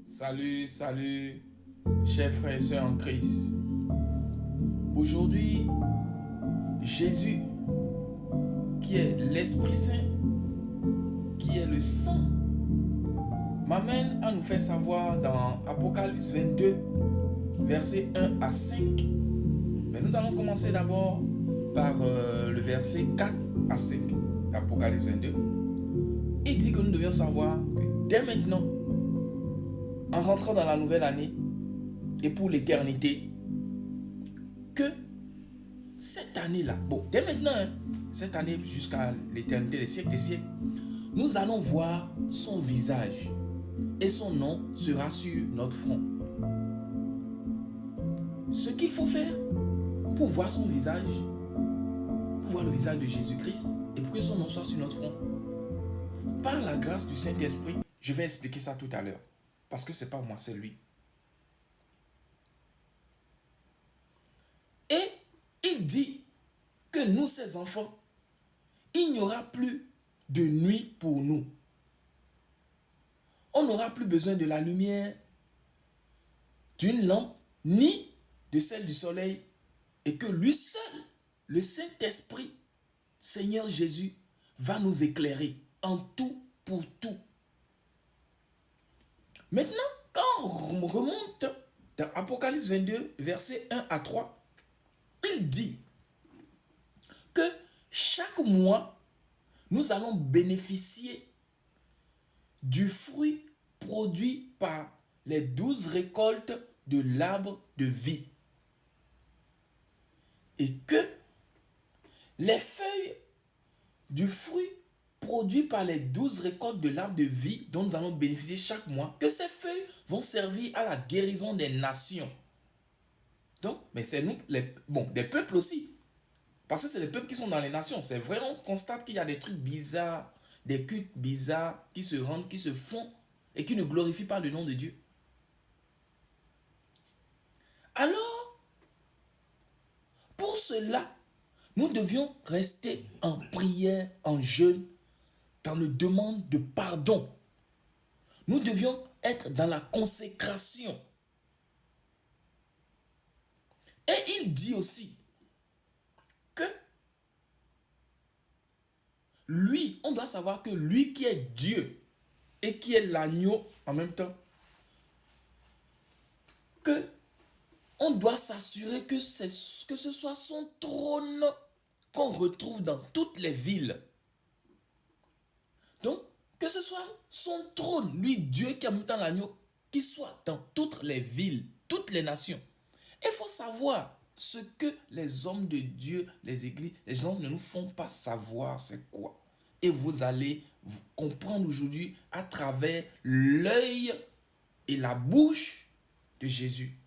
Salut, salut, chers frères et sœurs en Christ. Aujourd'hui, Jésus, qui est l'Esprit Saint, qui est le sang, m'amène à nous faire savoir dans Apocalypse 22, versets 1 à 5. Mais nous allons commencer d'abord par le verset 4 à 5 d'Apocalypse 22. Il dit que nous devions savoir que dès maintenant, en rentrant dans la nouvelle année et pour l'éternité, que cette année-là, dès maintenant, cette année jusqu'à l'éternité, les siècles des siècles, nous allons voir son visage et son nom sera sur notre front. Ce qu'il faut faire pour voir son visage, pour voir le visage de Jésus-Christ et pour que son nom soit sur notre front, par la grâce du Saint-Esprit, je vais expliquer ça tout à l'heure. Parce que ce n'est pas moi, c'est lui. Et il dit que nous, ses enfants, il n'y aura plus de nuit pour nous. On n'aura plus besoin de la lumière d'une lampe, ni de celle du soleil, et que lui seul, le Saint-Esprit, Seigneur Jésus, va nous éclairer en tout pour tout. Maintenant, quand on remonte dans Apocalypse 22, versets 1 à 3, il dit que chaque mois, nous allons bénéficier du fruit produit par les 12 récoltes de l'arbre de vie. Et que les feuilles du fruit produit par les 12 récoltes de l'arbre de vie dont nous allons bénéficier chaque mois, que ces feuilles vont servir à la guérison des nations. Donc, mais c'est nous, des peuples aussi. Parce que c'est les peuples qui sont dans les nations. C'est vrai, on constate qu'il y a des trucs bizarres, des cultes bizarres qui se rendent, qui se font et qui ne glorifient pas le nom de Dieu. Alors, pour cela, nous devions rester en prière, en jeûne, dans le demande de pardon. Nous devions être dans la consécration. Et il dit aussi que lui, on doit savoir que lui qui est Dieu et qui est l'agneau en même temps, que on doit s'assurer que ce soit son trône qu'on retrouve dans toutes les villes. Donc, que ce soit son trône, lui, Dieu qui est en même temps l'agneau, qui soit dans toutes les villes, toutes les nations. Il faut savoir ce que les hommes de Dieu, les églises, les gens ne nous font pas savoir c'est quoi. Et vous allez comprendre aujourd'hui à travers l'œil et la bouche de Jésus.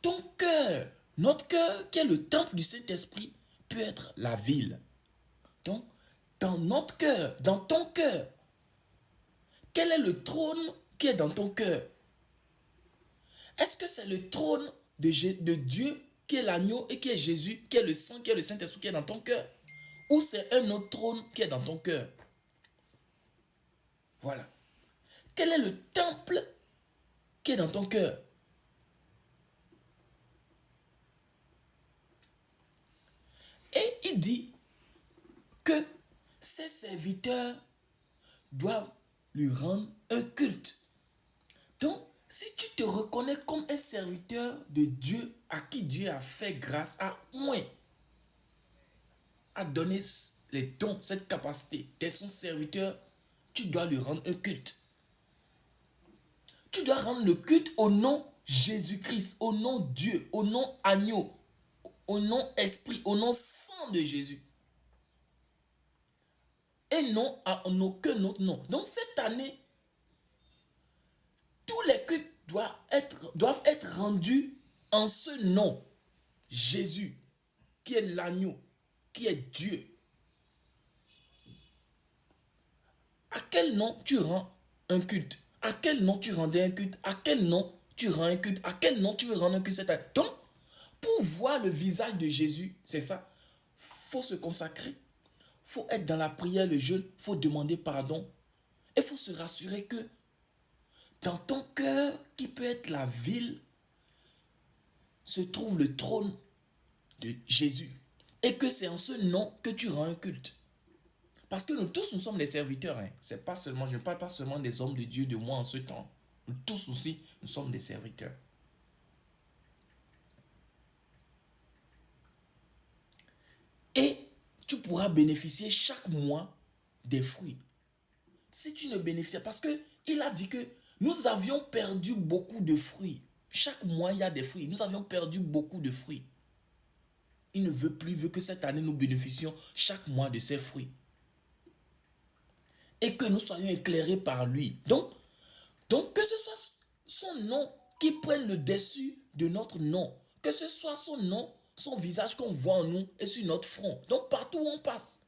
Ton cœur, notre cœur, qui est le temple du Saint-Esprit, peut être la ville. Donc, dans notre cœur, dans ton cœur, quel est le trône qui est dans ton cœur? Est-ce que c'est le trône de Dieu qui est l'agneau et qui est Jésus, qui est le sang, qui est le Saint-Esprit qui est dans ton cœur? Ou c'est un autre trône qui est dans ton cœur? Voilà. Quel est le temple qui est dans ton cœur? Et il dit que ses serviteurs doivent lui rendre un culte. Donc, si tu te reconnais comme un serviteur de Dieu à qui Dieu a fait grâce, a donné les dons, cette capacité d'être son serviteur, tu dois lui rendre un culte. Tu dois rendre le culte au nom Jésus-Christ, au nom Dieu, au nom agneau, au nom esprit, au nom sang de Jésus. Et non à aucun autre nom. Donc cette année, tous les cultes doivent être rendus en ce nom. Jésus, qui est l'agneau, qui est Dieu. À quel nom tu rends un culte? À quel nom tu rendais un culte? À quel nom tu rends un culte? À quel nom tu veux rendre un culte cette année? Donc, pour voir le visage de Jésus, c'est ça. Il faut se consacrer. Il faut être dans la prière, le jeûne. Il faut demander pardon. Il faut se rassurer que dans ton cœur, qui peut être la ville, se trouve le trône de Jésus. Et que c'est en ce nom que tu rends un culte. Parce que nous tous, nous sommes des serviteurs. Hein. C'est pas seulement, je ne parle pas seulement des hommes de Dieu, de moi en ce temps. Nous tous aussi, nous sommes des serviteurs. Et tu pourras bénéficier chaque mois des fruits. Si tu ne bénéficies, parce qu'il a dit que nous avions perdu beaucoup de fruits. Chaque mois, il y a des fruits. Nous avions perdu beaucoup de fruits. Il ne veut plus, il veut que cette année, nous bénéficions chaque mois de ces fruits. Et que nous soyons éclairés par lui. Donc que ce soit son nom qui prenne le dessus de notre nom. Que ce soit son nom, son visage qu'on voit en nous et sur notre front. Donc partout où on passe.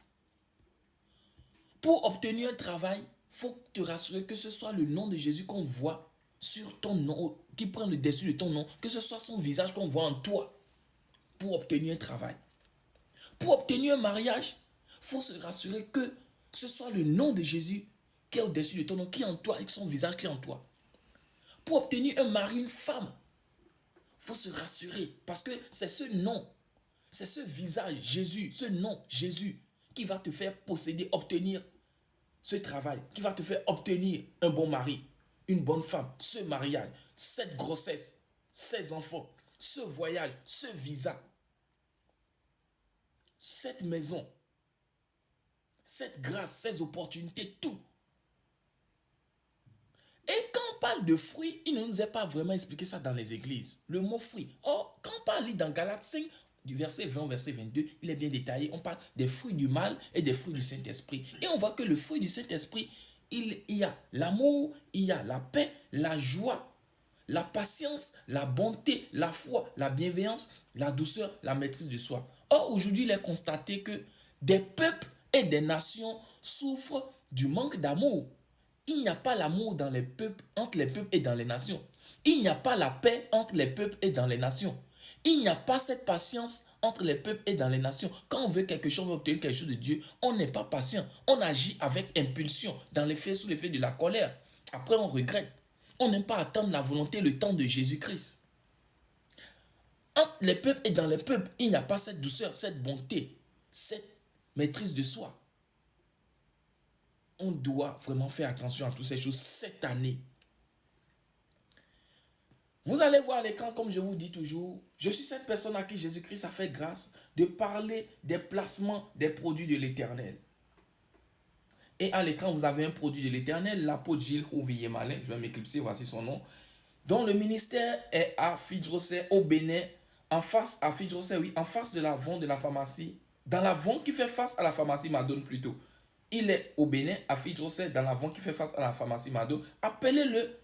Pour obtenir un travail, il faut te rassurer que ce soit le nom de Jésus qu'on voit sur ton nom, qui prend le dessus de ton nom, que ce soit son visage qu'on voit en toi pour obtenir un travail. Pour obtenir un mariage, il faut se rassurer que ce soit le nom de Jésus qui est au-dessus de ton nom, qui est en toi, avec son visage qui est en toi. Pour obtenir un mari, une femme, il faut se rassurer parce que c'est ce nom, c'est ce visage Jésus, ce nom Jésus qui va te faire posséder, obtenir ce travail, qui va te faire obtenir un bon mari, une bonne femme, ce mariage, cette grossesse, ces enfants, ce voyage, ce visa, cette maison, cette grâce, ces opportunités, tout. Et quand on parle de fruits, il ne nous est pas vraiment expliqué ça dans les églises. Le mot fruit. Or, quand on parle dans Galates 5, du verset 20 au verset 22, il est bien détaillé. On parle des fruits du mal et des fruits du Saint-Esprit. Et on voit que le fruit du Saint-Esprit, il y a l'amour, il y a la paix, la joie, la patience, la bonté, la foi, la bienveillance, la douceur, la maîtrise de soi. Or, aujourd'hui, il est constaté que des peuples et des nations souffrent du manque d'amour. Il n'y a pas l'amour dans les peuples, entre les peuples et dans les nations. Il n'y a pas la paix entre les peuples et dans les nations. Il n'y a pas cette patience entre les peuples et dans les nations. Quand on veut quelque chose, on veut obtenir quelque chose de Dieu, on n'est pas patient. On agit avec impulsion, dans les faits, sous l'effet de la colère. Après, on regrette. On n'aime pas attendre la volonté, le temps de Jésus-Christ. Entre les peuples et dans les peuples, il n'y a pas cette douceur, cette bonté, cette maîtrise de soi. On doit vraiment faire attention à toutes ces choses cette année. Vous allez voir à l'écran, comme je vous dis toujours, je suis cette personne à qui Jésus-Christ a fait grâce de parler des placements des produits de l'Éternel. Et à l'écran, vous avez un produit de l'Éternel, l'apôtre Gilles Rouvillier-Malin, je vais m'éclipser, voici son nom, dont le ministère est à Fidjrosset, au Bénin, en face à Fidjrosset, oui, en face de la vente de la pharmacie, dans la vente qui fait face à la pharmacie Madone plutôt. Il est au Bénin, à Fidjrosset, dans la vente qui fait face à la pharmacie Madone. Appelez-le.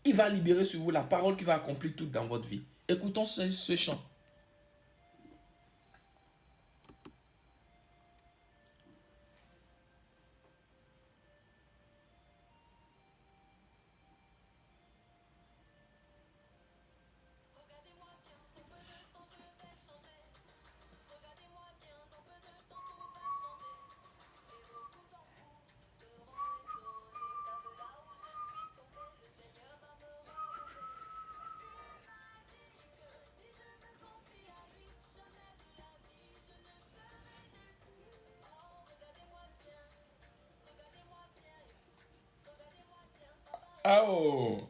Il va libérer sur vous la parole qui va accomplir tout dans votre vie. Écoutons ce chant. Ah oh!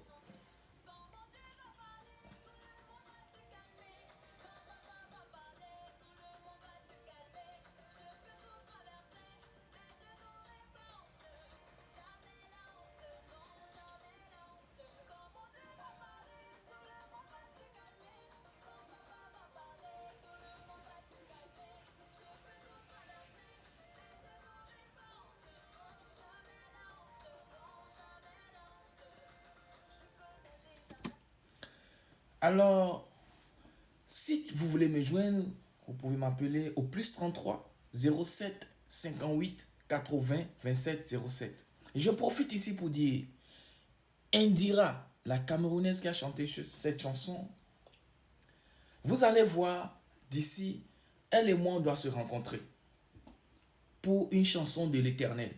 Alors, si vous voulez me joindre, vous pouvez m'appeler au plus 33 07 58 80 27 07. Je profite ici pour dire, Indira, la Camerounaise qui a chanté cette chanson, vous allez voir d'ici, elle et moi, on doit se rencontrer pour une chanson de l'Éternel.